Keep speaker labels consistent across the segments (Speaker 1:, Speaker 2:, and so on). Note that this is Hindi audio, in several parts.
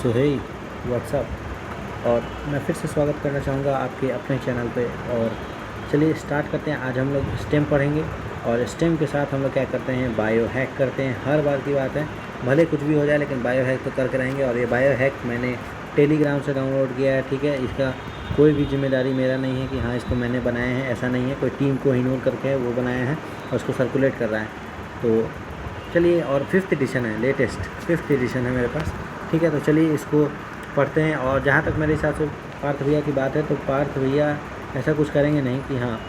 Speaker 1: सो हे व्हाट्सअप। और मैं फिर से स्वागत करना चाहूँगा आपके अपने चैनल पे। और चलिए स्टार्ट करते हैं। आज हम लोग स्टेम पढ़ेंगे और स्टेम के साथ हम लोग क्या करते हैं, बायो हैक करते हैं। हर बार की बात है, भले कुछ भी हो जाए लेकिन बायो हैक तो करके रहेंगे। और ये बायो हैक मैंने टेलीग्राम से डाउनलोड किया है, ठीक है। इसका कोई भी जिम्मेदारी मेरा नहीं है कि हाँ इसको मैंने बनाया है, ऐसा नहीं है। कोई टीम को इग्नोर करके वो बनाया है और उसको सर्कुलेट कर रहा है। तो चलिए, और 5th एडिशन है, लेटेस्ट 5th एडिशन है मेरे पास, ठीक है। तो चलिए इसको पढ़ते हैं। और जहाँ तक मेरे हिसाब से पार्थ भैया की बात है, तो पार्थ भैया ऐसा कुछ करेंगे नहीं कि हाँ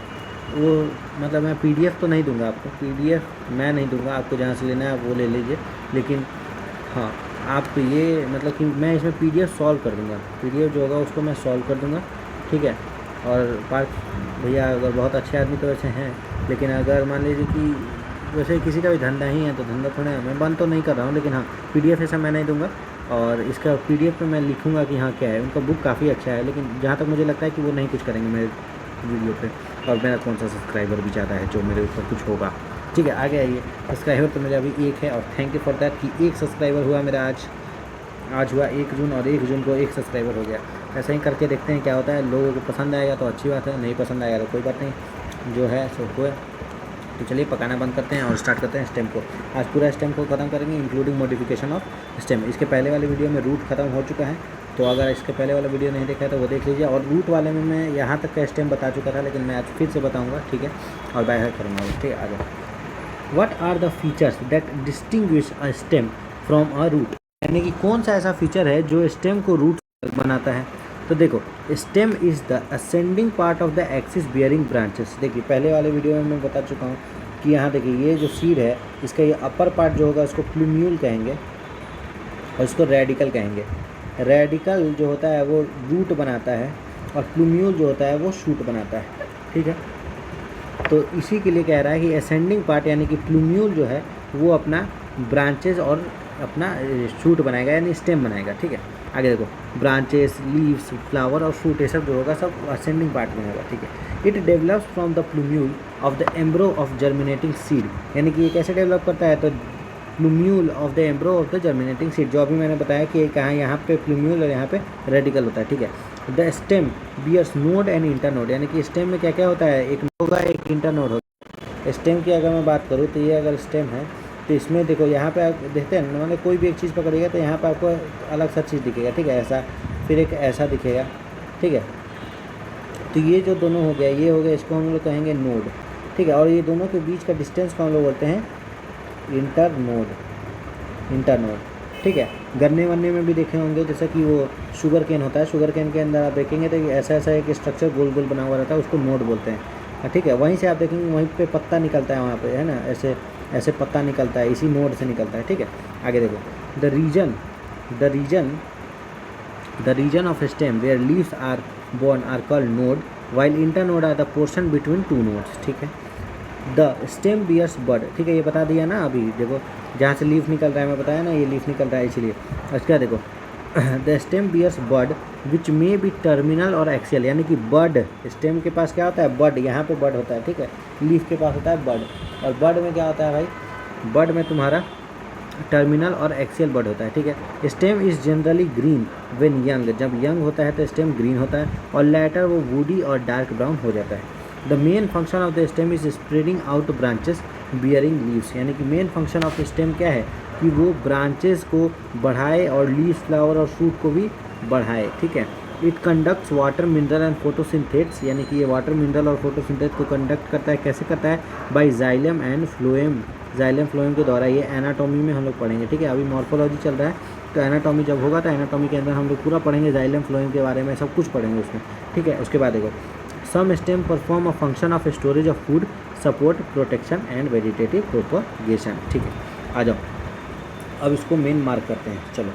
Speaker 1: वो, मतलब मैं पीडीएफ तो नहीं दूंगा आपको, पीडीएफ मैं नहीं दूंगा आपको। जहाँ से लेना है आप वो ले लीजिए, लेकिन हाँ आप ये मतलब कि मैं इसमें पीडीएफ सॉल्व कर दूंगा, पीडीएफ जो होगा उसको मैं सॉल्व कर दूंगा, ठीक है। और पार्थ भैया अगर बहुत अच्छे आदमी तो वैसे हैं, लेकिन अगर मान लीजिए कि वैसे किसी का भी धंधा ही है तो धंधा थोड़ा है, मैं बंद तो नहीं कर रहा हूँ, लेकिन हाँ पीडीएफ ऐसा मैं नहीं दूंगा। और इसका पीडीएफ पे मैं लिखूँगा कि हाँ क्या है। उनका बुक काफ़ी अच्छा है, लेकिन जहाँ तक मुझे लगता है कि वो नहीं कुछ करेंगे मेरे वीडियो पे। और मेरा कौन सा सब्सक्राइबर भी ज़्यादा है जो मेरे ऊपर कुछ होगा, ठीक है। आगे आइए। सब्सक्राइबर तो मेरा अभी 1 है और थैंक यू फॉर दैट कि 1 सब्सक्राइबर हुआ मेरा आज हुआ 1 जून, और 1 जून को 1 सब्सक्राइबर हो गया। ऐसा ही करके देखते हैं क्या होता है। लोगों को पसंद आएगा तो अच्छी बात है, नहीं पसंद आएगा तो कोई बात नहीं, जो है सो हुआ। तो चलिए पकाना बंद करते हैं और स्टार्ट करते हैं स्टेम को। आज पूरा स्टेम को ख़त्म करेंगे, इंक्लूडिंग मॉडिफिकेशन ऑफ स्टेम। इसके पहले वाले वीडियो में रूट ख़त्म हो चुका है, तो अगर इसके पहले वाला वीडियो नहीं देखा है तो वो देख लीजिए। और रूट वाले में मैं यहाँ तक का स्टेम बता चुका था, लेकिन मैं आज फिर से बताऊँगा, ठीक है। और बाय हार्ट करूँगा, ठीक है। आ जाओ। What are the features that distinguish a stem from a root, यानी कि कौन सा ऐसा फीचर है जो स्टेम को रूट बनाता है। तो देखो, stem is the ascending part of the axis bearing branches. देखिए पहले वाले वीडियो में मैं बता चुका हूँ कि यहाँ देखिए ये जो सीड है, इसका ये अपर पार्ट जो होगा उसको प्लूम्यूल कहेंगे और इसको रेडिकल कहेंगे। रेडिकल जो होता है वो रूट बनाता है और प्लूम्यूल जो होता है वो शूट बनाता है, ठीक है। तो इसी के लिए कह रहा है कि असेंडिंग पार्ट यानी कि प्लूम्यूल जो है वो अपना ब्रांचेज और अपना शूट बनाएगा, यानी स्टेम बनाएगा, ठीक है। आगे देखो, ब्रांचेस, लीव्स, फ्लावर और फ्रूट, ये सब जो होगा सब असेंडिंग पार्ट में होगा, ठीक है। It develops from the plumule of the एम्ब्रो of germinating seed, यानी कि ये कैसे डेवलप करता है, तो plumule of the एम्ब्रो of the germinating seed, जो अभी मैंने बताया कि कहाँ यहाँ पे प्लूम्यूल और यहाँ पे रेडिकल होता है, ठीक है। The stem bears node and internode, यानी कि स्टेम में क्या क्या होता है, एक नोड होगा एक इंटरनोड होगा। स्टेम की अगर मैं बात करूँ तो ये अगर स्टेम है तो इसमें देखो यहाँ पे आप देखते हैं, मैंने कोई भी एक चीज़ पकड़िएगा तो यहाँ पे आपको अलग सा चीज़ दिखेगा, ठीक है। ऐसा, फिर एक ऐसा दिखेगा, ठीक है। तो ये जो दोनों हो गया, ये हो गया, इसको हम लोग कहेंगे नोड, ठीक है। और ये दोनों के बीच का डिस्टेंस को हम लोग बोलते हैं इंटरनोड, ठीक है। गन्ने वन्ने में भी देखे होंगे, जैसे कि वो शुगर केन होता है, शुगर केन के अंदर आप देखेंगे तो ऐसा ऐसा एक स्ट्रक्चर गोल गोल बना हुआ रहता है, उसको नोड बोलते हैं, ठीक है। वहीं से आप देखेंगे वहीं पे पत्ता निकलता है, वहाँ पे है ना, ऐसे ऐसे पत्ता निकलता है, इसी नोड से निकलता है, ठीक है। आगे देखो, the region of stem where leaves are born are called node, while internode are the portion between 2 nodes, ठीक है। द स्टेम बियर्स बड, ठीक है, ये बता दिया ना अभी। देखो जहाँ से लीफ निकल रहा है, मैं बताया ना ये लीफ निकल रहा है, इसलिए। उसका देखो, the stem bears bud which may be terminal और एक्सियल, यानी कि बड, स्टेम के पास क्या होता है, बड, यहाँ पे बड होता है, ठीक है। लीफ के पास होता है बड, और बड में क्या होता है भाई, बड में तुम्हारा टर्मिनल और एक्सियल बड होता है, ठीक है। Stem is generally green when young, जब यंग होता है तो स्टेम ग्रीन होता है, और लेटर वो वुडी और डार्क ब्राउन हो जाता है। The main function of the stem is spreading out branches bearing leaves, यानी कि मेन फंक्शन ऑफ स्टेम क्या है कि वो ब्रांचेस को बढ़ाए और लीव्स, फ्लावर और फ्रूट को भी बढ़ाए, ठीक है। It conducts water, mineral and photosynthates, यानी कि ये वाटर, मिनरल और फोटोसिंथेट को कंडक्ट करता है। कैसे करता है, by xylem and phloem, xylem phloem के द्वारा। ये एनाटॉमी में हम लोग पढ़ेंगे, ठीक है। अभी मॉर्फोलॉजी चल रहा है, तो एनाटॉमी जब होगा तो एनाटॉमी के अंदर हम लोग पूरा पढ़ेंगे, जाइलम फ्लोएम के बारे में सब कुछ पढ़ेंगे उसमें, ठीक है। उसके बाद देखो, some stem perform a function of storage of food, support, protection and vegetative propagation, ठीक है। आ जाओ, अब इसको मेन मार्क करते हैं। चलो,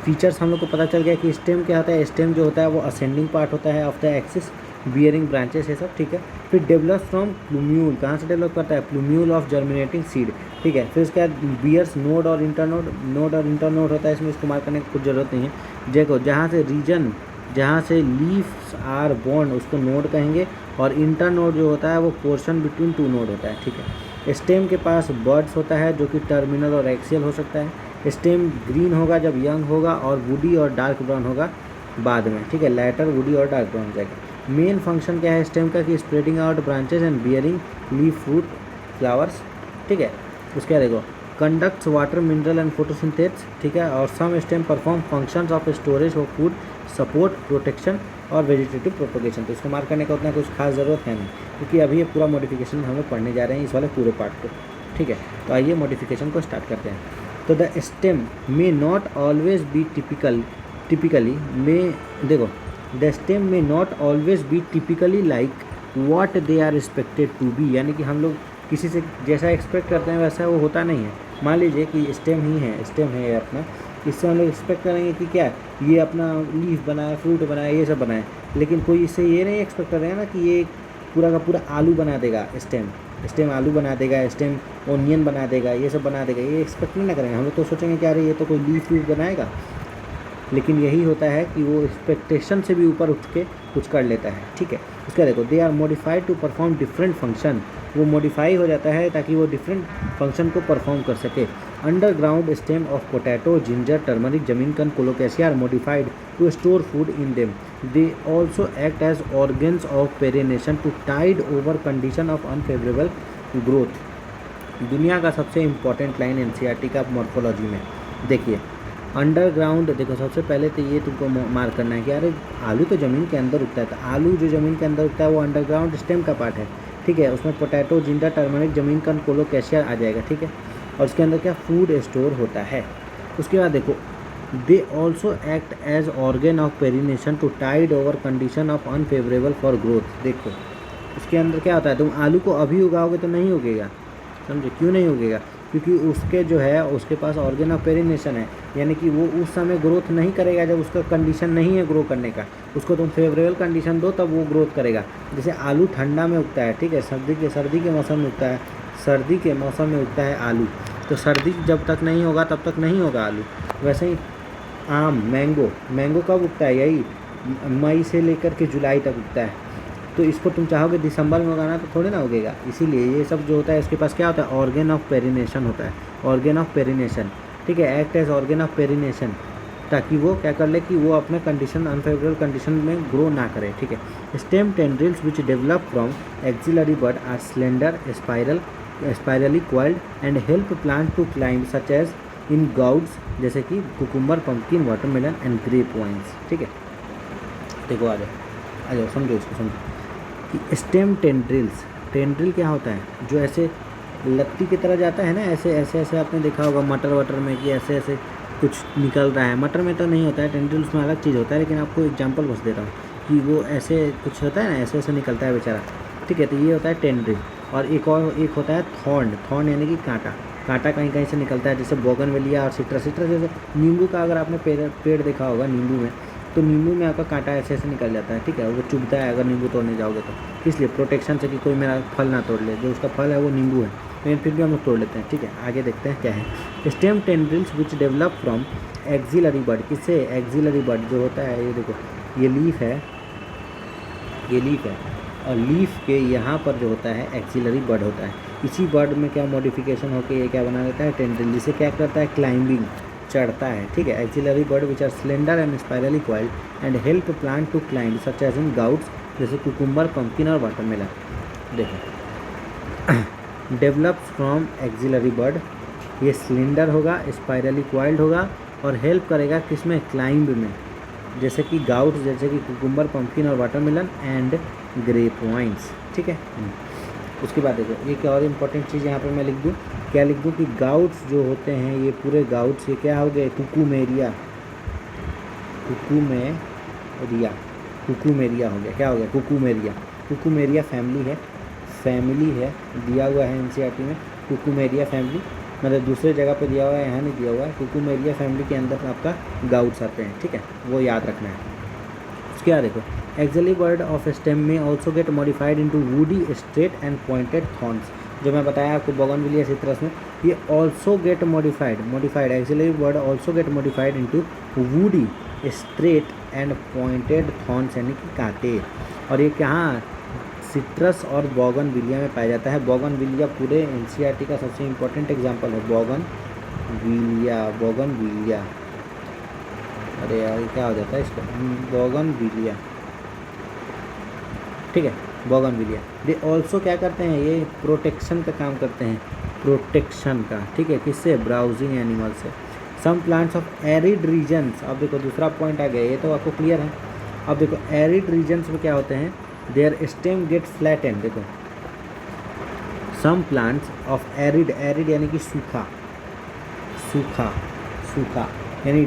Speaker 1: फीचर्स हम लोग को पता चल गया कि स्टेम क्या होता है। स्टेम जो होता है वो असेंडिंग पार्ट होता है of the axis bearing branches, है सब, ठीक है। फिर डेवलप फ्रॉम प्लूम्यूल, कहाँ से डेवलप करता है, प्लूम्यूल ऑफ जर्मिनेटिंग सीड, ठीक है। फिर उसके बाद बियर्स नोड और इंटरनोड, नोड और इंटरनोड होता है, इसमें इसको मार्क करने की कुछ ज़रूरत नहीं है। देखो, जहाँ से लीव्स आर बोर्न उसको नोड कहेंगे, और इंटरनोड जो होता है वो पोर्शन बिटवीन 2 नोड होता है, ठीक है। स्टेम के पास बर्ड्स होता है जो कि टर्मिनल और एक्सियल हो सकता है, स्टेम ग्रीन होगा जब यंग होगा, और वुडी और डार्क ब्राउन होगा बाद में, ठीक है। लैटर वुडी और डार्क ब्राउन हो जाएगा। मेन फंक्शन क्या है स्टेम का कि spreading out branches and bearing leaf fruit flowers, ठीक है। उसके बाद देखो conducts water mineral and photosynthesis, ठीक है। और some stem perform functions of storage of food, support, protection और वेजिटेटिव प्रोपोगेशन। तो इसको मार्क करने का उतना कुछ खास ज़रूरत है नहीं, क्योंकि अभी ये पूरा मॉडिफिकेशन हम लोग पढ़ने जा रहे हैं इस वाले पूरे पार्ट को, ठीक है। तो आइए मॉडिफिकेशन को स्टार्ट करते हैं। तो the stem may not always be typically में देखो the stem may not always be typically like what they are expected to be, यानी कि हम लोग किसी से जैसा एक्सपेक्ट करते हैं वैसा वो होता नहीं है। मान लीजिए कि स्टेम है अपना, इससे हम लोग एक्सपेक्ट करेंगे कि क्या ये अपना लीफ बनाए, फ्रूट बनाए, ये सब बनाए, लेकिन कोई इससे ये नहीं एक्सपेक्ट कर रहे हैं ना कि ये पूरा का पूरा आलू बना देगा, स्टेम आलू बना देगा, स्टेम ओनियन बना देगा, ये सब बना देगा, ये एक्सपेक्ट नहीं ना करेंगे। हम लोग तो सोचेंगे कि अरे ये तो कोई लीफ बनाएगा, लेकिन यही होता है कि वो एक्सपेक्टेशन से भी ऊपर उठ के कुछ कर लेता है, ठीक है। उसका देखो they are modified to perform different function, वो मॉडिफाई हो जाता है ताकि वो डिफरेंट फंक्शन को परफॉर्म कर सके। Underground stem of potato, ginger, turmeric, जमीनकन, colocasia are modified to store food in them. They also act as organs of perennation to tide over condition of unfavourable growth. दुनिया का सबसे इम्पॉर्टेंट लाइन एनसीईआरटी का मॉर्फोलॉजी में देखिए, अंडरग्राउंड देखो सबसे पहले तो ये तुमको मार्क करना है कि अरे आलू तो ज़मीन के अंदर उगता है, तो आलू जो ज़मीन के अंदर उगता है वो अंडरग्राउंड स्टेम का पार्ट है, ठीक है। उसमें पोटैटो, जिंजर, टर्मरिक, जमीनकन, कोलोकेशिया आ जाएगा, ठीक है। और उसके अंदर क्या फूड स्टोर होता है। उसके बाद देखो they also act as organ of perennation to tide over condition of unfavourable for growth. देखो उसके अंदर क्या होता है, तुम आलू को अभी उगाओगे तो नहीं उगेगा, समझे क्यों नहीं उगेगा, क्योंकि उसके जो है उसके पास ऑर्गन ऑफ पेरिनेशन है, यानी कि वो उस समय ग्रोथ नहीं करेगा जब उसका कंडीशन नहीं है ग्रो करने का। उसको तुम फेवरेबल कंडीशन दो तब वो ग्रोथ करेगा। जैसे आलू ठंडा में उगता है, ठीक है, सर्दी के मौसम में उगता है, सर्दी के मौसम में उगता है आलू, तो सर्दी जब तक नहीं होगा तब तक नहीं होगा आलू। वैसे ही आम, मैंगो कब उगता है, यही मई से लेकर के जुलाई तक उगता है। तो इसको तुम चाहोगे दिसंबर में उगाना तो थोड़ी ना उगेगा। इसीलिए ये सब जो होता है इसके पास क्या होता है, ऑर्गन ऑफ पेरिनेशन होता है, ऑर्गन ऑफ पेरिनेशन, ठीक है, act as organ of perennation, ताकि वो क्या कर ले कि वो अपने कंडीशन अनफेवरेबल कंडीशन में ग्रो ना करे, ठीक है। Stem tendrils which develop from axillary bud are slender, spirally coiled and help plant to climb such as in gourds, जैसे कि cucumber, pumpkin, watermelon and grape vines, ठीक है। देखो आ जाओ समझो इसको, समझो कि स्टेम टेंड्रिल क्या होता है, जो ऐसे लत्ती की तरह जाता है ना, ऐसे आपने देखा होगा मटर वटर में कि ऐसे कुछ निकल रहा है। मटर में तो नहीं होता है टेंड्रिल, उसमें अलग चीज़ होता है, लेकिन आपको एग्जांपल बस दे रहा हूँ कि वो ऐसे कुछ होता है ना, ऐसे निकलता है बेचारा, ठीक है। तो ये होता है टेंड्रिल। और एक होता है थॉर्न यानी कि कांटा कहीं से निकलता है, जैसे बोगनवेलिया और सिट्रस जैसे नींबू का अगर आपने पेड़ देखा होगा नींबू में, तो नींबू में आपका कांटा ऐसे निकल जाता है, ठीक है। वो चुभता है अगर नींबू तोड़ने जाओगे तो, इसलिए प्रोटेक्शन से कि कोई मेरा फल ना तोड़ ले, जो उसका फल है वो नींबू है, लेकिन फिर भी हम लोग तोड़ लेते हैं, ठीक है। आगे देखते हैं क्या है। Stem tendrils which develop from axillary bud, किससे, एक्सिलरी बड जो होता है, ये देखो ये लीफ है, और लीफ के यहाँ पर जो होता है एक्सिलरी बड होता है। इसी बड में क्या मॉडिफिकेशन होकर ये क्या बना देता है, टेंड्रिल, जिसे क्या करता है, क्लाइंबिंग, चढ़ता है, ठीक है। Axillary bud which are slender and spirally coiled and help plant to climb such as in gourds, जैसे कुकुम्बर, पम्पकिन और वाटरमेलन। देखो डेवलप्स फ्रॉम एक्सिलरी बड, ये स्लेंडर होगा, स्पाइरली क्वाइल्ड होगा और हेल्प करेगा किसमें, क्लाइंब में, जैसे कि गाउट्स, जैसे कि कुकुम्बर, पम्पकिन और वाटरमेलन एंड ग्रेप वाइन्स, ठीक है। उसके बाद देखो एक और इम्पॉर्टेंट चीज़ यहाँ पे मैं लिख दूँ, क्या लिख दूँ कि गाउट्स जो होते हैं, ये पूरे गाउट्स ये क्या हो गए, कुकुमेरिया हो गया, क्या हो गया, कुकुमेरिया फैमिली है, दिया हुआ है एनसीईआरटी में, कुकुमेरिया फैमिली, मतलब दूसरे जगह पे दिया हुआ है, यहाँ नहीं दिया हुआ है। कुकुमेरिया फैमिली के अंदर आपका गाउट्स आते हैं, ठीक है, वो याद रखना है। उसके बाद देखो एक्सिलरी बड ऑफ स्टेम में also get modified into woody, straight and pointed thorns, जो मैं बताया आपको बोगनविलिया सिट्रस में, ये also get modified axillary bud also get modified into woody, straight and pointed thorns, यानी कि कांटे। और ये कहाँ, सिट्रस और बोगनविलिया में पाया जाता है। बोगनविलिया पूरे एनसीईआरटी का सबसे इम्पोर्टेंट एग्जाम्पल है, बोगनविलिया। अरे यार ये क्या हो जाता है इसका, बोगनविलिया, ठीक है, बोगनविलिया। ये ऑल्सो क्या करते हैं, ये प्रोटेक्शन का काम करते हैं, प्रोटेक्शन का, ठीक है, किससे, ब्राउजिंग एनिमल से। Some plants of arid regions, अब देखो दूसरा पॉइंट आ गया, ये तो आपको क्लियर है। अब देखो एरिड रीजन्स में क्या होते हैं, देयर स्टेम गेट फ्लैटेंड। देखो some plants of arid, arid यानी कि सूखा, सूखा, सूखा यानी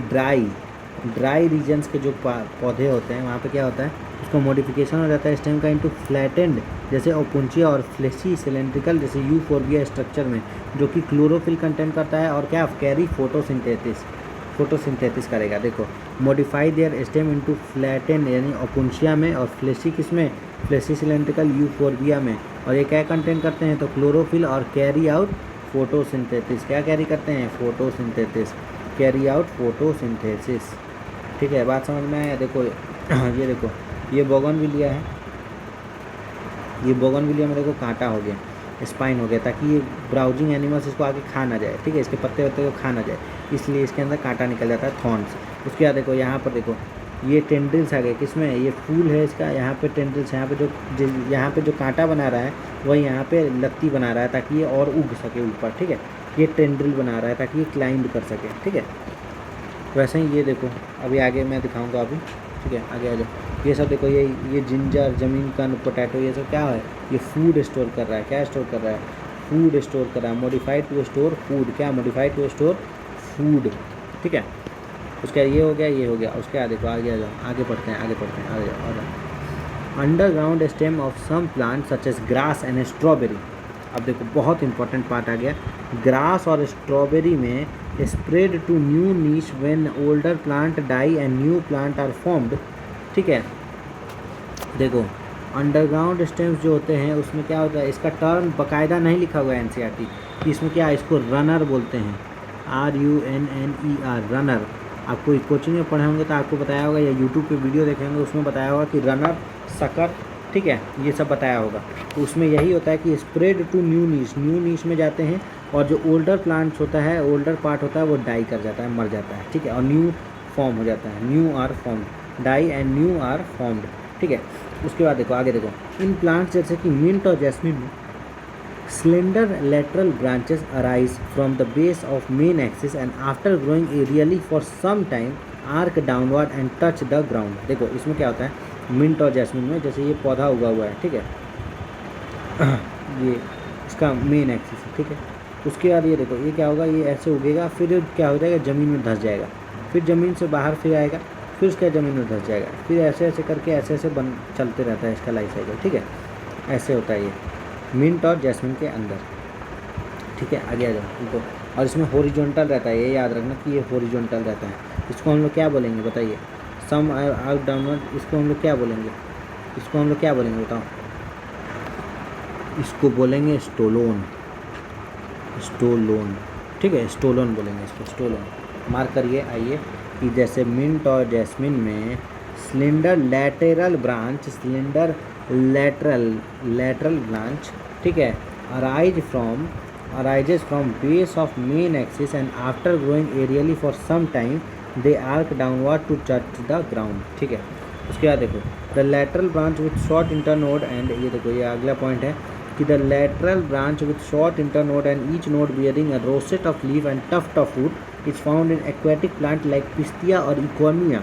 Speaker 1: ड्राई रीजन्स के जो पौधे होते हैं वहाँ पे क्या होता है, उसका मॉडिफिकेशन हो जाता है स्टेम का इनटू फ्लैटेंड, जैसे ओपुंचिया और फ्लेशी सिलेंड्रिकल जैसे यूफोर्बिया स्ट्रक्चर में, जो कि क्लोरोफिल कंटेंट करता है और क्या कैरी फोटोसिंथेसिस करेगा। देखो modify their stem into flattened यानी ओपुंचिया में, और फ्लेशी किस में, फ्लेशी सिलेंड्रिकल यूफोर्बिया में। और ये क्या कंटेंट करते हैं, तो क्लोरोफिल और कैरी आउट फोटोसिंथेसिस। क्या कैरी करते हैं, फोटोसिंथेसिस, कैरी आउट फोटोसिंथेसिस, ठीक है, बात समझ में आया। देखो ये देखो ये बोगनविलिया है, ये बोगनविलिया में देखो कांटा हो गया, स्पाइन हो गया, ताकि ये ब्राउजिंग एनिमल्स इसको आगे खा ना जाए, ठीक है, इसके पत्ते वत्ते को खा ना जाए, इसलिए इसके अंदर कांटा निकल जाता है, थॉर्न्स। उसके बाद देखो यहाँ पर देखो ये टेंड्रिल्स आ गए, किसमें, ये फूल है इसका, यहाँ पे टेंड्रिल्स, यहाँ पे जो कांटा बना रहा है वही यहाँ पे लत्ती बना रहा है, ताकि ये और उग सके ऊपर, ठीक है, ये टेंड्रिल बना रहा है ताकि ये क्लाइंब कर सके, ठीक है। वैसे ही ये देखो अभी आगे मैं दिखाऊंगा अभी, ठीक है, आगे आ जाओ। ये सब देखो ये जिंजर, जमीन का पोटैटो, ये सब क्या है, ये फूड स्टोर कर रहा है, क्या स्टोर कर रहा है, फूड स्टोर कर रहा है, मॉडिफाइड टू स्टोर फूड, क्या मॉडिफाइड टू स्टोर फूड, ठीक है। उसके ये हो गया, उसके बाद देखो आगे आ जाओ, आगे पढ़ते हैं, आगे आ जाओ। Underground stem of some plant such as grass and strawberry. अब देखो बहुत इंपॉर्टेंट पार्ट आ गया, ग्रास और स्ट्रॉबेरी में spread to new niche when older plant die and new plant are formed, ठीक है। देखो अंडरग्राउंड स्टेम्स जो होते हैं उसमें क्या होता है, इसका टर्म बाकायदा नहीं लिखा हुआ है एनसीईआरटी कि इसमें क्या, इसको रनर बोलते हैं, RUNNER, रनर। आपको कोचिंग में पढ़े होंगे तो आपको बताया होगा, या यूट्यूब पे वीडियो देखेंगे उसमें बताया होगा कि रनर, सकर, ठीक है, ये सब बताया होगा। तो उसमें यही होता है कि स्प्रेड टू न्यू नीश में जाते हैं, और जो ओल्डर प्लांट्स होता है, ओल्डर पार्ट होता है वो डाई कर जाता है, मर जाता है, ठीक है, और न्यू फॉर्म हो जाता है, new are formed, die and new are formed, ठीक है। उसके बाद देखो आगे देखो, इन प्लांट्स जैसे कि मिंट और जैस्मिन में slender lateral branches arise from the base of main axis and after growing aerially for some time arch downward and touch the ground. देखो इसमें क्या होता है, मिंट और जैस्मिन में जैसे ये पौधा उगा हुआ है, ठीक है, ये इसका मेन एक्सिस है, ठीक है। उसके बाद ये देखो ये क्या होगा, ये ऐसे उगेगा, फिर क्या हो जाएगा, ज़मीन में धंस जाएगा, फिर ज़मीन से बाहर फिर आएगा, फिर उसका ज़मीन में धंस जाएगा, फिर ऐसे ऐसे करके ऐसे चलते रहता है इसका लाइफ साइकिल, ठीक है, ऐसे होता है ये मिंट और जैस्मिन के अंदर, ठीक है। आगे आ जाओ तो, और इसमें हॉरिजॉन्टल रहता है, ये याद रखना कि ये हॉरिजॉन्टल रहता है। इसको हम लोग क्या बोलेंगे बताइए, सम आउट डाउनवर्ड, इसको हम लोग क्या बोलेंगे, बताओ, इसको बोलेंगे स्टोलोन, ठीक है, स्टोलोन बोलेंगे इसको, स्टोलोन। मार्क करिए, आइए कि जैसे मिंट और जैस्मिन में slender lateral branch, lateral branch, ठीक है, arises from base of main axis and after growing aerially for some time they arc downward to touch the ground, ठीक है। उसके बाद देखो the lateral branch with short internode and, ये देखो ये अगला पॉइंट है कि the lateral branch with short internode and each node bearing a rosette of leaf and tuft of root is found in aquatic plant like pistia और इकोनिया,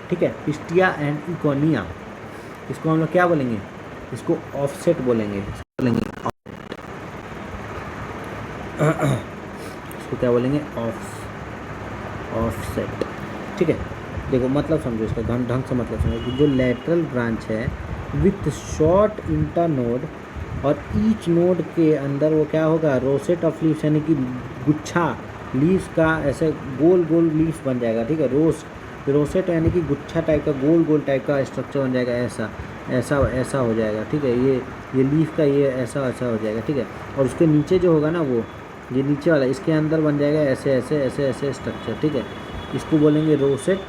Speaker 1: ठीक है, पिस्टिया एंड इकोनिया। इसको हम लोग क्या बोलेंगे, इसको ऑफसेट बोलेंगे, इसको क्या बोलेंगे, ऑफसेट, ठीक है। देखो मतलब समझो इसका ढंग से मतलब समझो कि जो लेटरल ब्रांच है विथ शॉर्ट इंटरनोड और ईच नोड के अंदर वो क्या होगा, रोसेट ऑफ लीव्स यानी कि गुच्छा लीव्स का ऐसे गोल गोल लीव्स बन जाएगा, ठीक है, रोसेट यानी कि गुच्छा टाइप का गोल टाइप का स्ट्रक्चर बन जाएगा, ऐसा हो जाएगा, ठीक है, ये लीफ का ये ऐसा हो जाएगा, ठीक है। और उसके नीचे जो होगा ना वो ये नीचे वाला इसके अंदर बन जाएगा ऐसे स्ट्रक्चर, ठीक है, इसको बोलेंगे रोसेट।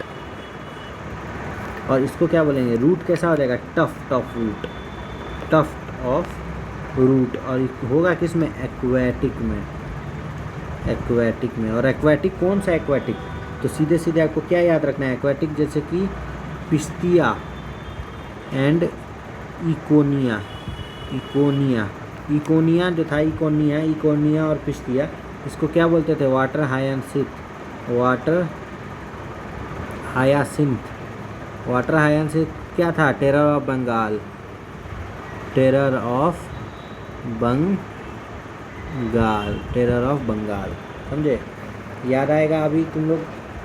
Speaker 1: और इसको क्या बोलेंगे, रूट कैसा हो जाएगा, टफ्ट ऑफ रूट, और होगा किस में, एक्वेटिक में, एक्वेटिक में। और एक्वेटिक कौन सा एक्वेटिक, तो सीधे सीधे आपको क्या याद रखना है, एक्वेटिक जैसे कि पिस्तिया एंड इकोनिया। इकोनिया जो था, इकोनिया और पिस्तिया, इसको क्या बोलते थे, वाटर हायासिंथ क्या था, टेरर ऑफ बंगाल, समझे। याद आएगा, अभी तुम लोग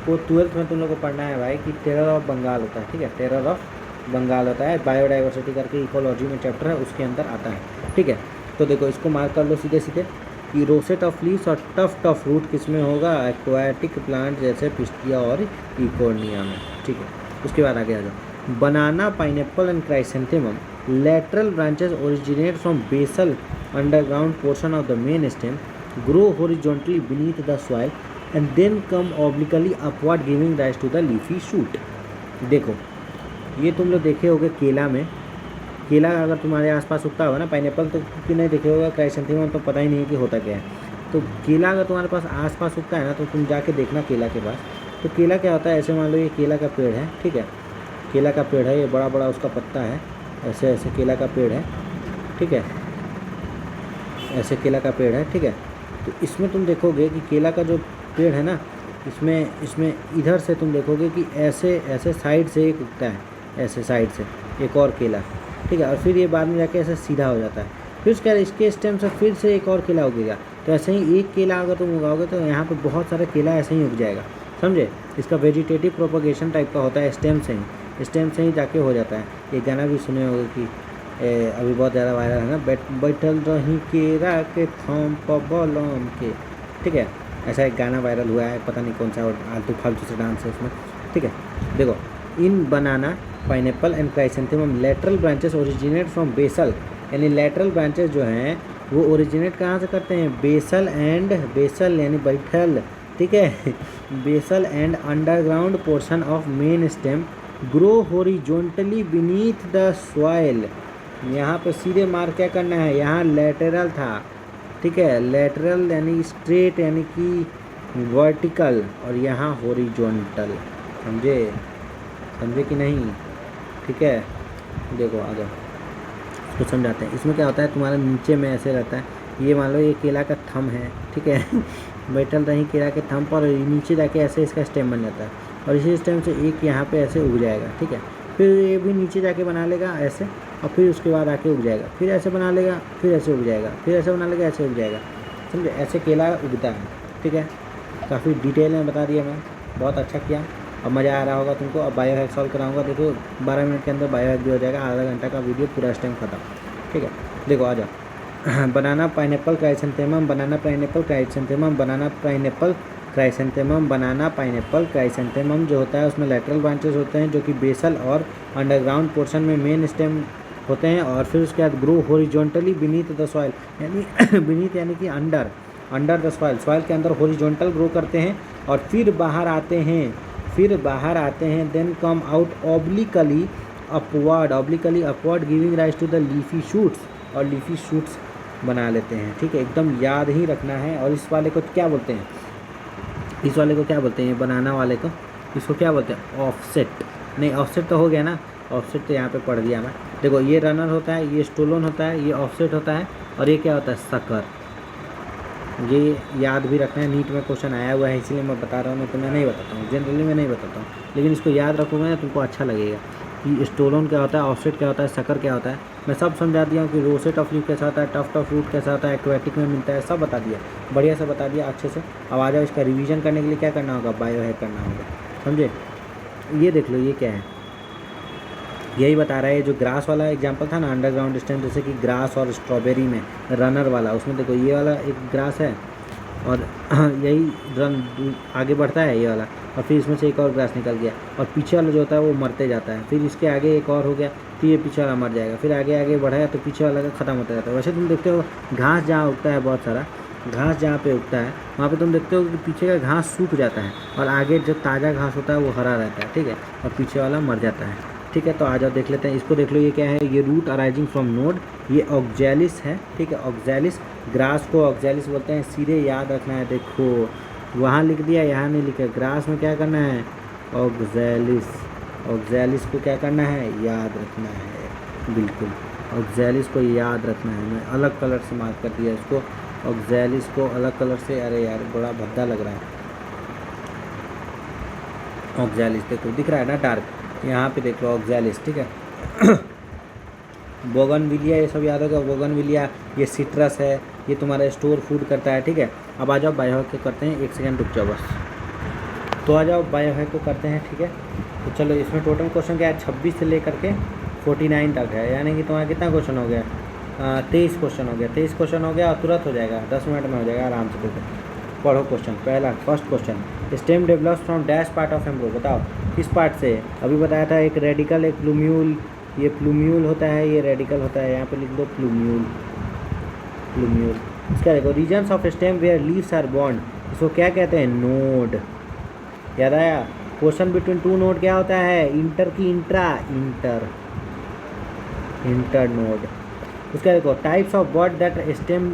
Speaker 1: को 12th में तुम लोग को पढ़ना है भाई कि टेरर ऑफ बंगाल होता है, ठीक है, टेरर ऑफ बंगाल होता है, बायोडाइवर्सिटी करके इकोलॉजी में चैप्टर है, उसके अंदर आता है, ठीक है। तो देखो इसको मार्क कर लो सीधे सीधे कि रोसेट ऑफ लीव्स और टफ रूट किस में होगा, एक्वाटिक प्लांट जैसे पिस्टिया और इकोनिया में, ठीक है। उसके बाद आगे आ जाओ, banana, pineapple and chrysanthemum lateral branches originate from basal underground portion of the main stem, grow horizontally beneath the soil and then come obliquely upward giving rise to the leafy shoot। देखो ये तुम लोग देखे होगे केला में, केला अगर तुम्हारे आसपास उगता होगा ना, पाइनएप्पल तो कि नहीं देखे होगा, क्राइसेंथेमम तो पता ही नहीं है कि होता क्या है। तो केला अगर तुम्हारे पास आसपास उगता है ना, तो तुम जाके देखना केला के पास, तो केला क्या होता है, ऐसे मान लो ये केला का पेड़ है, ठीक है, केला का पेड़ है, ये बड़ा बड़ा उसका पत्ता है, ऐसे ऐसे केला का पेड़ है, ठीक है, ऐसे केला का पेड़ है, ठीक है। तो इसमें तुम देखोगे कि केला का जो पेड़ है ना, इसमें इधर से तुम देखोगे कि ऐसे ऐसे साइड से एक उगता है, ऐसे साइड से एक और केला, ठीक है, और फिर ये बाद में जाके ऐसे सीधा हो जाता है, फिर उसके बाद इसके स्टेम से फिर से एक और केला उगेगा। तो ऐसे ही एक केला अगर तुम उगाओगे तो यहाँ पे बहुत सारा केला ऐसे ही उग जाएगा, समझे। इसका वेजिटेटिव प्रोपोगेशन टाइप का होता है, स्टेम से ही जाके हो जाता है। ये गाना भी सुने होगे कि अभी बहुत ज़्यादा वायरल है ना, बैठल रही केरा के थम पबलम के, ठीक है, ऐसा एक गाना वायरल हुआ है, पता नहीं कौन सा, और आलतू फालतू से डांस है उसमें, ठीक है। देखो, in banana, pineapple and chrysanthemum lateral branches originate from basal, यानी लेटरल ब्रांचेस जो हैं वो ओरिजिनेट कहाँ से करते हैं, बेसल यानी बैठल, ठीक है, basal and underground portion of main stem, grow horizontally beneath the soil. यहाँ पे सीधे मार्क क्या करना है, यहाँ लेटरल था, ठीक है, लेटरल यानी स्ट्रेट यानी कि वर्टिकल, और यहाँ हॉरिजॉन्टल, समझे कि नहीं, ठीक है। देखो आ जाओ इसको समझाते हैं। इसमें क्या होता है, तुम्हारे नीचे में ऐसे रहता है, ये मान लो ये केला का थम है, ठीक है, बैठल रही केला के थम पर, नीचे जाके ऐसे इसका स्टेम बन जाता है, और इसी स्टेम से एक यहाँ पे ऐसे उग जाएगा, ठीक है, फिर ये भी नीचे जाके बना लेगा ऐसे, और फिर उसके बाद आके उग जाएगा, फिर ऐसे बना लेगा, फिर ऐसे उग जाएगा, फिर ऐसे बना लेगा, ऐसे उग जाएगा, समझे, ऐसे केला उगता है, ठीक है। काफ़ी डिटेल में बता दिया मैं, बहुत अच्छा किया, अब मज़ा आ रहा होगा तुमको। अब बायो हैक सॉल्व कराऊंगा, देखो 12 मिनट के अंदर बायो हैक भी हो जाएगा, आधा घंटा का वीडियो पूरा इस टाइम खत्म, ठीक है। देखो आ जाओ, बनाना, पाइनएप्पल, क्राइसेंथेमम, बनाना, पाइनएप्पल, क्राइसेंथेमम, बनाना, पाइनएप्पल, क्राइसेंथेमम, बनाना, पाइनएप्पल, क्राइसेंथेमम जो होता है उसमें लेटरल ब्रांचेस होते हैं जो कि बेसल और अंडरग्राउंड पोर्शन में मेन स्टेम होते हैं, और फिर उसके बाद grow horizontally beneath the soil, यानी बीनीथ यानी कि अंडर द सॉइल के अंदर हॉरिजॉन्टल ग्रो करते हैं, और फिर बाहर आते हैं, then come out obliquely upward giving rise to the leafy shoots, और लीफी शूट्स बना लेते हैं, ठीक है, एकदम याद ही रखना है। और इस वाले को क्या बोलते हैं, बनाना वाले को, इसको क्या बोलते हैं, ऑफसेट, नहीं ऑफसेट तो हो गया ना, ऑफसेट तो यहाँ पे पढ़ दिया मैं। देखो ये रनर होता है, ये स्टोलन होता है, ये ऑफसेट होता है, और ये क्या होता है, सकर। ये याद भी रखना है, नीट में क्वेश्चन आया हुआ है इसलिए मैं बता रहा हूँ, नहीं तो मैं नहीं बताता हूँ, जनरली मैं नहीं बताता हूँ, लेकिन इसको याद रखोगे ना तुमको अच्छा लगेगा कि स्टोलन क्या होता है, ऑफसेट क्या होता है, सकर क्या होता है। मैं सब समझा दिया हूँ कि रोसेट ऑफ लीफ कैसा होता है, टफ रूट कैसा होता है, एक्वेटिक में मिलता है, सब बता दिया, बढ़िया से बता दिया अच्छे से। अब आ जाओ, इसका रिवीजन करने के लिए क्या करना होगा, बायो हैक करना होगा, समझे। ये देख लो, ये क्या है, यही बता रहा है, जो ग्रास वाला एग्जांपल था ना, अंडरग्राउंड स्टेम, जैसे कि ग्रास और स्ट्रॉबेरी में रनर वाला, उसमें देखो ये वाला एक ग्रास है, और यही रन आगे बढ़ता है ये वाला, और फिर इसमें से एक और ग्रास निकल गया, और पीछे वाला जो होता है वो मरते जाता है, फिर इसके आगे एक और हो गया तो ये पीछे वाला मर जाएगा, फिर आगे बढ़ाया तो पीछे वाला का ख़त्म होता जाता है। वैसे तुम देखते हो घास जहाँ उगता है, बहुत सारा घास जहाँ पे उगता है वहाँ पे तुम देखते हो कि पीछे का घास सूख जाता है, और आगे जो ताज़ा घास होता है वो हरा रहता है, ठीक है, और पीछे वाला मर जाता है, ठीक है। तो आ जाओ देख लेते हैं, इसको देख लो, ये क्या है, ये रूट अराइजिंग फ्रॉम नोड, ये ऑक्जेलिस है, ठीक है, ऑक्जेलिस। ग्रास को ऑक्जेलिस बोलते हैं, सीधे याद रखना है। देखो वहाँ लिख दिया, यहाँ नहीं लिखा। ग्रास में क्या करना है, ऑक्जेलिस, ऑक्जेलिस को क्या करना है, याद रखना है, बिल्कुल ऑक्जेलिस को याद रखना है। मैं अलग कलर से मार्क कर दिया इसको, ऑक्जेलिस को अलग कलर से। अरे यार बड़ा भद्दा लग रहा है। ऑक्जेलिस देखो दिख रहा है ना डार्क, यहाँ पे देख लो ऑक्जेलिस, ठीक है। बोगनविलिया ये सब याद होगा, बोगनविलिया ये सिट्रस है, ये तुम्हारा स्टोर फूड करता है, ठीक है। अब आ जाओ बायोहैक को करते हैं, एक सेकेंड रुक जाओ बस। तो आ जाओ बायोहैक को करते हैं, ठीक है। तो चलो इसमें टोटल क्वेश्चन क्या है, 26 से लेकर के 49 तक है, यानी कि तुम्हारा कितना क्वेश्चन हो गया, 23 क्वेश्चन हो गया। 23 क्वेश्चन हो गया और तुरंत हो जाएगा, 10 मिनट में हो जाएगा आराम से। देखो पढ़ो क्वेश्चन, पहला first question, stem develops from dash part of एम्ब्रो, बताओ किस पार्ट से। अभी बताया था एक रेडिकल एक प्लूम्यूल, ये प्लूम्यूल होता है, ये रेडिकल होता है, यहाँ पे लिख दो प्लूम्यूल, प्लूम्यूल। इसका देखो regions of stem where leaves are बॉन्ड, इसको क्या कहते हैं, नोड। याद आया, क्वेश्चन बिटवीन टू नोड क्या होता है, इंटर की इंट्रा, इंटर, इंटर नोड। उसका देखो types of bud that stem,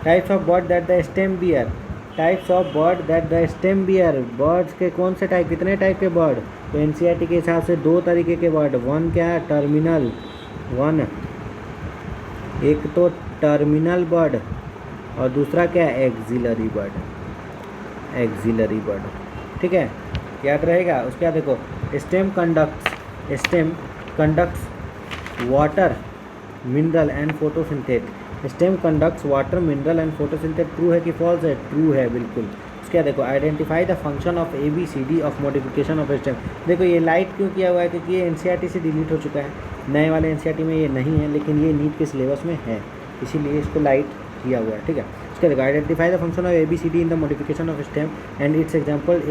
Speaker 1: types of bud that the stem bear, types of bud that the stem bear, buds के कौन से टाइप, कितने टाइप के बर्ड। तो एनसीईआरटी के हिसाब से 2 तरीके के बर्ड, वन क्या है, टर्मिनल, वन एक तो टर्मिनल बर्ड और दूसरा क्या है, एक्सिलरी बर्ड, एक्सिलरी बर्ड, ठीक है, याद रहेगा। उसके बाद देखो stem conducts, stem conducts water mineral and photosynthate, stem conducts water mineral and photosynthate, true है कि फॉल्स है, ट्रू है बिल्कुल। उसके देखो identify the function of ABCD of modification of stem. देखो ये लाइट क्यों किया हुआ है, क्योंकि ये एनसीईआरटी से डिलीट हो चुका है, नए वाले एनसीईआरटी में ये नहीं है, लेकिन ये नीट के सिलेबस में है, इसीलिए इसको लाइट किया हुआ है, ठीक है। उसके देखो identify the function of ABCD in the modification of stem and it's example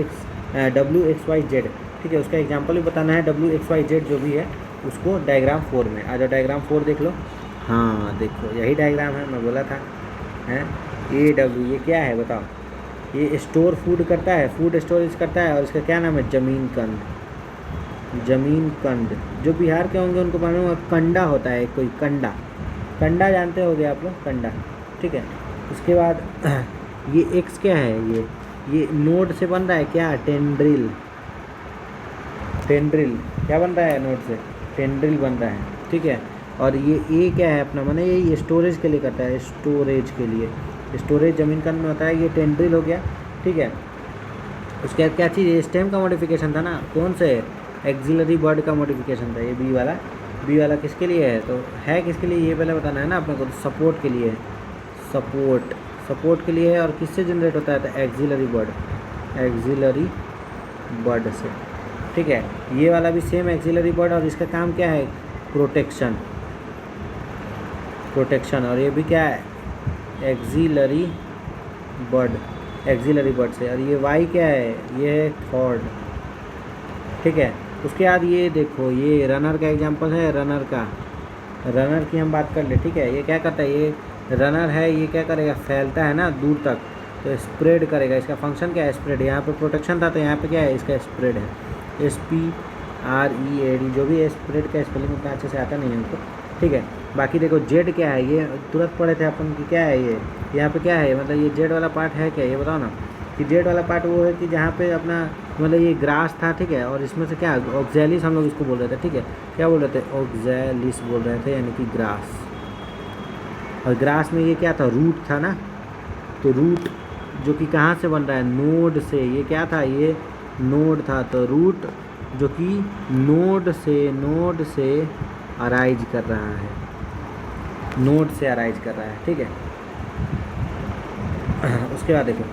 Speaker 1: WXYZ, ठीक है। उसका एग्जाम्पल भी बताना है, WXYZ जो भी है उसको डायग्राम 4 में। आ जाओ डायग्राम 4 देख लो, हाँ देखो यही डायग्राम है, मैं बोला था, हैं AW, ये क्या है बताओ, ये स्टोर फूड करता है, फूड स्टोरेज करता है, और इसका क्या नाम है, जमीन कंद, जमीन कंद। जो बिहार के होंगे उनको मालूम होगा, कंडा होता है कोई, कंडा, कंडा जानते होगे आप लोग, कंडा, ठीक है। उसके बाद ये एक्स क्या है, ये नोड से बन रहा है क्या, टेंड्रिल, टेंड्रिल क्या बन रहा है नोड से, टेंड्रिल बन रहा है, ठीक है। और ये ए क्या है अपना, माने ये स्टोरेज के लिए करता है, स्टोरेज के लिए, स्टोरेज जमीन कंद में होता है, ये टेंड्रिल हो गया, ठीक है। उसके बाद क्या चीज़, स्टेम का मॉडिफिकेशन था ना, कौन से, एक्सिलरी बर्ड का मॉडिफिकेशन था, ये बी वाला, बी वाला किसके लिए है, तो है किसके लिए, ये पहले बताना है ना अपने को, तो सपोर्ट के लिए, सपोर्ट, सपोर्ट के लिए है, और किससे जनरेट होता है, तो एक्सिलरी बर्ड, एक्सिलरी बर्ड से, ठीक है। ये वाला भी सेम एक्सिलरी बर्ड, और इसका काम क्या है, प्रोटेक्शन, प्रोटेक्शन, और ये भी क्या है, एक्सिलरी बर्ड, एक्सिलरी बर्ड से। और ये वाई क्या है, ये है थॉर्ड, ठीक है। उसके बाद ये देखो, ये रनर का एग्जांपल है, रनर का, रनर की हम बात कर ले, ठीक है। ये क्या करता है, ये रनर है, ये क्या करेगा, फैलता है ना दूर तक, तो स्प्रेड करेगा, इसका फंक्शन क्या है, स्प्रेड। यहाँ पे प्रोटेक्शन था तो यहाँ पे क्या है, इसका स्प्रेड है, SPREAD, जो भी है स्प्रेड का स्पेलिंग उतना अच्छे से आता नहीं है हमको, ठीक है। बाकी देखो जेड क्या है, ये तुरंत पढ़े थे अपन कि क्या है, ये यहाँ पे क्या है, मतलब ये जेड वाला पार्ट है क्या, ये बताओ ना, कि जेड वाला पार्ट वो है कि जहाँ पे अपना मतलब ये ग्रास था, ठीक है, और इसमें से क्या ऑक्जेलिस हम लोग इसको बोल रहे थे, ठीक है, क्या बोल रहे थे, ऑक्जेलिस बोल रहे थे, यानी कि ग्रास। और ग्रास में ये क्या था, रूट था ना, तो रूट जो कि कहाँ से बन रहा है, नोड से, ये क्या था, ये नोड था, तो रूट जो कि नोड से अराइज कर रहा है, नोड से अराइज कर रहा है, ठीक है। उसके बाद देखो,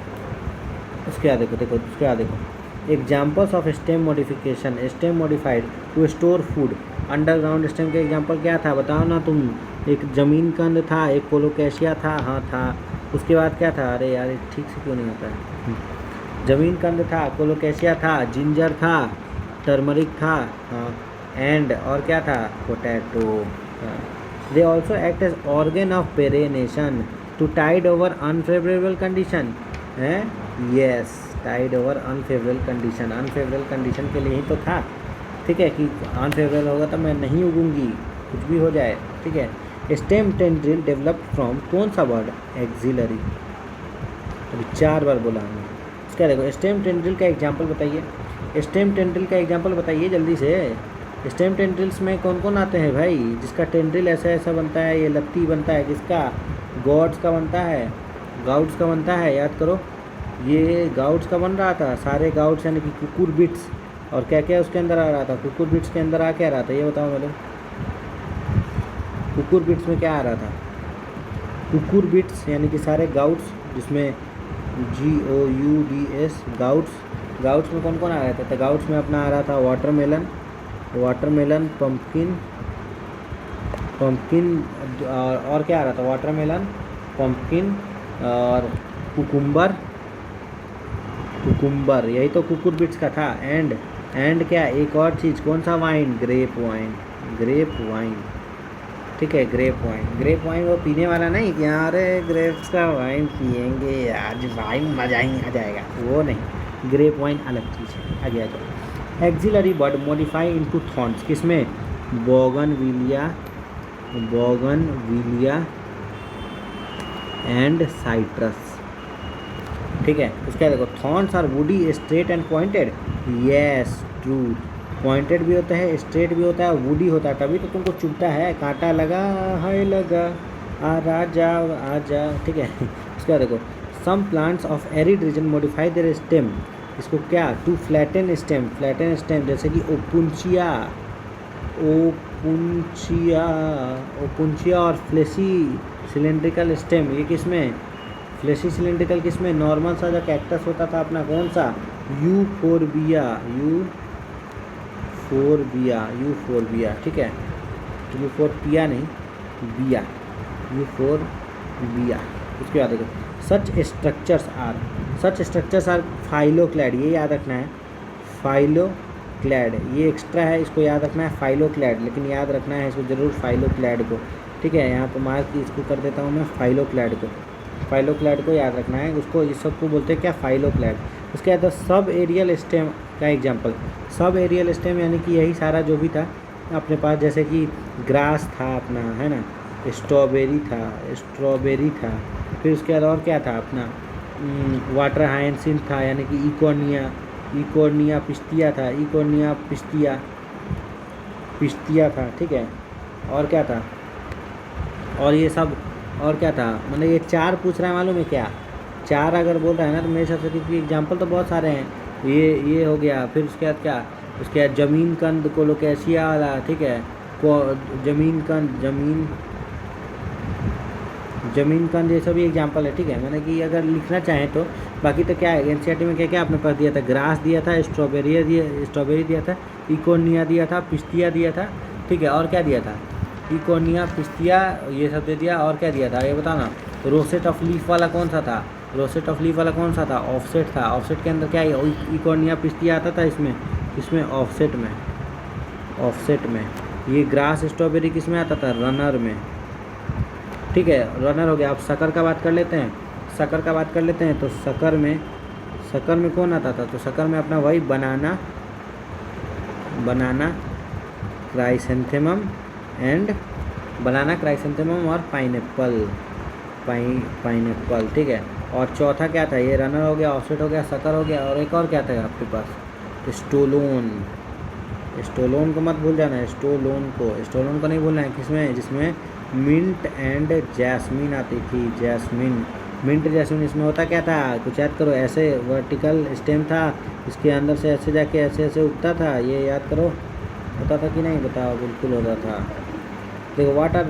Speaker 1: उसके बाद देखो examples of stem modification, stem modified to store food underground. Stem के एग्जाम्पल क्या था, बताओ ना तुम, एक जमीन कंद था, एक कोलोकेशिया था, हाँ था। उसके बाद क्या था, अरे यार ठीक से क्यों नहीं होता है, जमीन कंद था, कोलोकेशिया था, जिंजर था, टर्मरिक था, हाँ, एंड और क्या था, potato. They also act as organ of perennation to tide over unfavourable condition, है yes, tide over unfavourable condition, unfavourable condition के लिए ही तो था, ठीक है, कि अनफेवरेबल होगा तो मैं नहीं उगूंगी, कुछ भी हो जाए, ठीक है। स्टेम टेंड्रिल डेवलप फ्रॉम कौन सा वर्ड, एक्सिलरी, अभी 4 बार बोला हमने। इसका देखो स्टेम टेंड्रिल का एग्जांपल बताइए, स्टेम टेंड्रिल का एग्जांपल बताइए जल्दी से। स्टेम टेंड्रिल्स में कौन कौन आते हैं भाई, जिसका टेंड्रिल ऐसा ऐसा बनता है, ये लत्ती बनता है, किसका, गॉड्स का बनता है, गाउट्स का बनता है, याद करो। ये गाउट्स का बन रहा था, सारे गाउट्स यानी कि कुकुरबिट्स, और क्या क्या उसके अंदर आ रहा था, कुकुरबिट्स के अंदर आ क्या रहा था ये बताओ मेरे, कुकुरबिट्स में क्या आ रहा था, कुकुरबिट्स यानी कि सारे गाउट्स, जिसमें GOUDS गाउट्स, गाउट्स में कौन कौन आ रहे थे, तो गाउट्स में अपना आ रहा था वाटरमेलन, वाटरमेलन, पम्पकिन, पम्पकिन, और क्या आ रहा था, वाटरमेलन, पम्पकिन और कुकुम्बर, कुकुम्बर, यही तो कुकुरबिट्स का था। एंड क्या, एक और चीज़, कौन सा vine, grape vine, grape vine, ठीक है, ग्रेप वाइन, ग्रेप वाइन वो पीने वाला नहीं कि अरे ग्रेप्स का वाइन पियेंगे आज, वाइन मजा ही आ जाएगा, वो नहीं, ग्रेप वाइन अलग चीज़ है। आगे आ जाओ, axillary bud modify into thorns, किसमें, बोगनविलिया, बोगनविलिया एंड साइट्रस, ठीक है। उसका देखो, thorns are woody, straight and pointed, yes true, pointed भी होता है, स्ट्रेट भी होता है, वुडी होता है, तभी तो तुमको चुभता है, कांटा लगा है लगा, आ राजा आजा, ठीक है। उसका देखो, some plants of arid region modify their stem, इसको क्या, to flatten stem, flatten stem, जैसे कि ओपुंचिया, ओपुंचिया, ओपुंचिया और फ्लेसी सिलेंड्रिकल स्टेम, ये किसमें, फ्लेसी सिलेंड्रिकल किसमें, नॉर्मल सा जो कैक्टस होता था अपना, कौन सा, यूफोरबिया, यूफोरबिया, ठीक है, यूफोरबिया नहीं, बिया, यूफोरबिया। उसके बाद देखो, सच स्ट्रक्चर्स आर फाइलोक्लैड, ये याद रखना है, फाइलोक्लैड, ये एक्स्ट्रा है, इसको याद रखना है, फाइलोक्लैड, लेकिन याद रखना है इसको जरूर, फाइलोक्लैड को, ठीक है, यहाँ पर मार्क इसको कर देता हूँ मैं, फाइलोक्लैड को, फाइलोक्लैड को याद रखना है उसको, इस सब को बोलते हैं क्या, फाइलोक्लैड। उसके बाद सब एरियल स्टेम का एग्जांपल, सब एरियल स्टेम यानी कि यही सारा जो भी था अपने पास, जैसे कि ग्रास था अपना, है ना, स्ट्रॉबेरी था, फिर उसके बाद और क्या था अपना, वाटर हायसिंथ था, यानी कि इकोर्निया पिस्टिया था, इकोर्निया पिस्टिया था, ठीक है, और क्या था, और ये सब, और क्या था, मतलब ये 4 पूछ रहा है मालूम है क्या, 4 अगर बोल रहा है ना तो मेरे हिसाब से, क्योंकि एग्जाम्पल तो बहुत सारे हैं, ये हो गया, फिर उसके बाद क्या, उसके बाद जमीन कंद, कोलोकेशिया वाला, ठीक है, जमीन कंद, ये सभी एग्जाम्पल है, ठीक है, मैंने कि अगर लिखना चाहें तो, बाकी तो क्या है, एनसीईआरटी में क्या क्या आपने पास दिया था, ग्रास दिया था, स्ट्रॉबेरी दिया था, इकोनिया दिया था, पिस्टिया दिया था, ठीक है, और क्या दिया था, इकोनिया, पिस्टिया, ये सब दे दिया, और क्या दिया था ये बताओ ना, रोसेट ऑफ लीफ वाला कौन सा था, रोसेट ऑफ लीफ वाला कौन सा था, ऑफसेट था, ऑफसेट के अंदर क्या है, इकोनिया पिस्टिया आता था, इसमें ऑफसेट में, ये ग्रास स्ट्रॉबेरी किस में आता था, रनर में, ठीक है, रनर हो गया। अब शक्कर का बात कर लेते हैं, तो शक्कर में कौन आता था, तो शक्कर में अपना वही बनाना क्राइसेंथेमम और पाइनएप्पल, ठीक है। और चौथा क्या था, ये रनर हो गया, ऑफसेट हो गया, शक्कर हो गया, और एक और क्या था आपके पास, स्टोलोन को मत भूल जाना, स्टोलोन को नहीं भूलना है, किसमें, जिसमें मिंट एंड जैस्मिन आती थी, मिंट जैस्मिन, इसमें होता क्या था, कुछ याद करो, ऐसे वर्टिकल स्टेम था, इसके अंदर से ऐसे जाके ऐसे उगता था, ये याद करो, होता था कि नहीं, बताओ, बिल्कुल होता था। देखो, व्हाट आर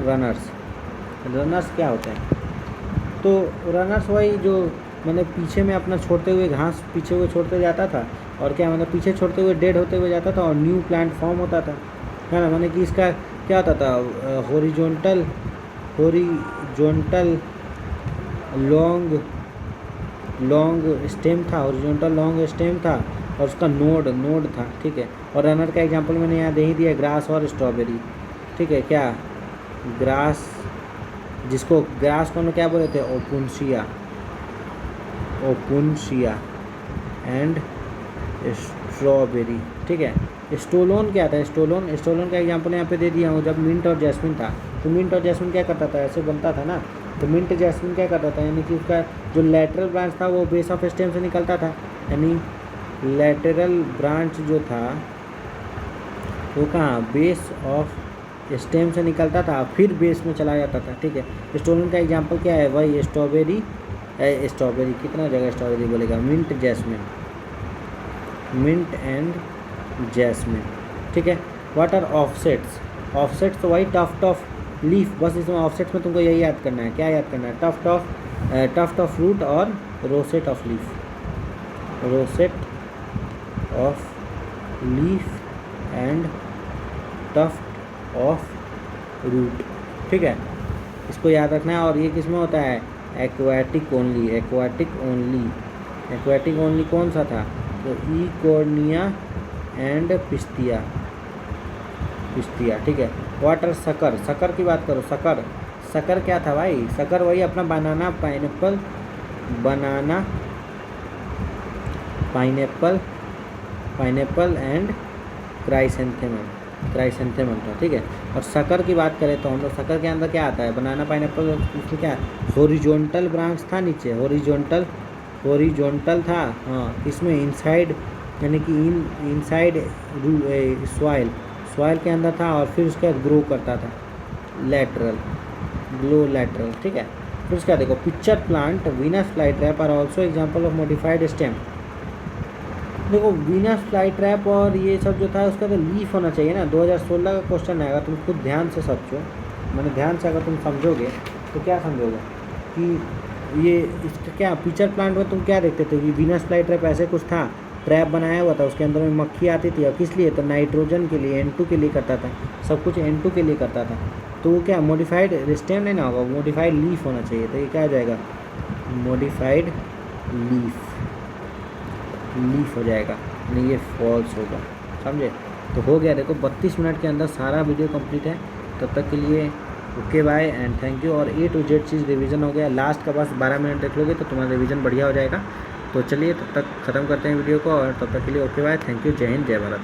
Speaker 1: रनर्स क्या होते हैं, तो रनर्स वही जो मैंने पीछे में अपना छोड़ते हुए घास पीछे हुए छोड़ते जाता था, और क्या मतलब पीछे छोड़ते हुए डेड होते हुए जाता था, और न्यू प्लांट फॉर्म होता था, है ना, मैंने कि इसका क्या होता था, हॉरिजॉन्टल लॉन्ग स्टेम था, हॉरिजॉन्टल लॉन्ग स्टेम था, और उसका नोड था, ठीक है। और रनर का एग्जांपल मैंने यहाँ दे ही दिया, ग्रास और स्ट्रॉबेरी, ठीक है, क्या ग्रास, जिसको ग्रास को क्या बोले थे, ओपुंशिया एंड स्ट्रॉबेरी, ठीक है। स्टोलोन क्या था? स्टोलोन का एग्जांपल यहाँ पे दे दिया हूँ। जब मिंट और जैस्मिन था तो मिंट और जैस्मिन क्या करता था? ऐसे बनता था ना। तो मिंट जैस्मिन क्या करता था, यानी कि उसका जो लेटरल ब्रांच था वो बेस ऑफ स्टेम से निकलता था, यानी लेटरल ब्रांच जो था वो कहाँ? बेस ऑफ स्टेम से निकलता था, फिर बेस में चला जाता था। ठीक है, स्टोलन का एग्जांपल क्या है? वही स्ट्रॉबेरी कितना जगह स्ट्रॉबेरी बोलेगा? Mint and jasmine. ठीक है, व्हाट आर ऑफसेट्स? ऑफसेट्स तो वही टफ्ट ऑफ लीफ, बस इसमें ऑफसेट्स में तुमको यही याद करना है। क्या याद करना है? टफ्ट ऑफ रूट और rosette of leaf. Rosette of leaf and tuft of root. ठीक है, इसको याद रखना है। और ये किस में होता है? एक्वाटिक ओनली कौन सा था? तो इकोर्निया एंड पिस्टिया। ठीक है, वाटर शक्कर की बात करो। शक्कर क्या था भाई? शक्कर वही अपना बनाना पाइनएप्पल एंड क्राइसेंथेमम था। ठीक है, और शक्कर की बात करें तो हम लोग शक्कर के अंदर क्या आता है? बनाना, पाइनएप्पल, इसमें क्या? हॉरिजॉन्टल ब्रांच था नीचे, हॉरिजॉन्टल था। हाँ, इसमें इनसाइड यानी कि इनसाइड सॉइल के अंदर था, और फिर उसका ग्रो करता था लैटरल। ठीक है, फिर उसका देखो picture plant, Venus flytrap are also example of modified stem. देखो वीनस फ्लाईट्रैप और ये सब जो था उसका तो लीफ होना चाहिए ना। 2016 का क्वेश्चन है, अगर तुम खुद ध्यान से समझो, मैंने ध्यान से अगर तुम समझोगे तो क्या समझोगे कि ये इसका क्या पिक्चर प्लांट में तुम क्या देखते थे कि वीनस फ्लाईट्रैप ऐसे कुछ था, ट्रैप बनाया हुआ था, उसके अंदर में मक्खी आती थी। और किस लिए? तो नाइट्रोजन के लिए, N2 के लिए करता था, सब कुछ N2 के लिए करता था। तो वो क्या मॉडिफाइड स्टेम नहीं ना होगा, मॉडिफाइड लीफ होना चाहिए। तो ये क्या हो जाएगा? मॉडिफाइड लीफ हो जाएगा, नहीं ये फॉल्स होगा। समझे? तो हो गया। देखो 32 मिनट के अंदर सारा वीडियो कंप्लीट है। तब तक के लिए okay bye and thank you. और A to Z चीज़ रिवीजन हो गया। लास्ट का बस 12 मिनट देख लोगे तो तुम्हारा रिवीजन बढ़िया हो जाएगा। तो चलिए तब तक ख़त्म करते हैं वीडियो को, और तब तक के लिए ओके बाय, थैंक यू, जय हिंद, जय भारत।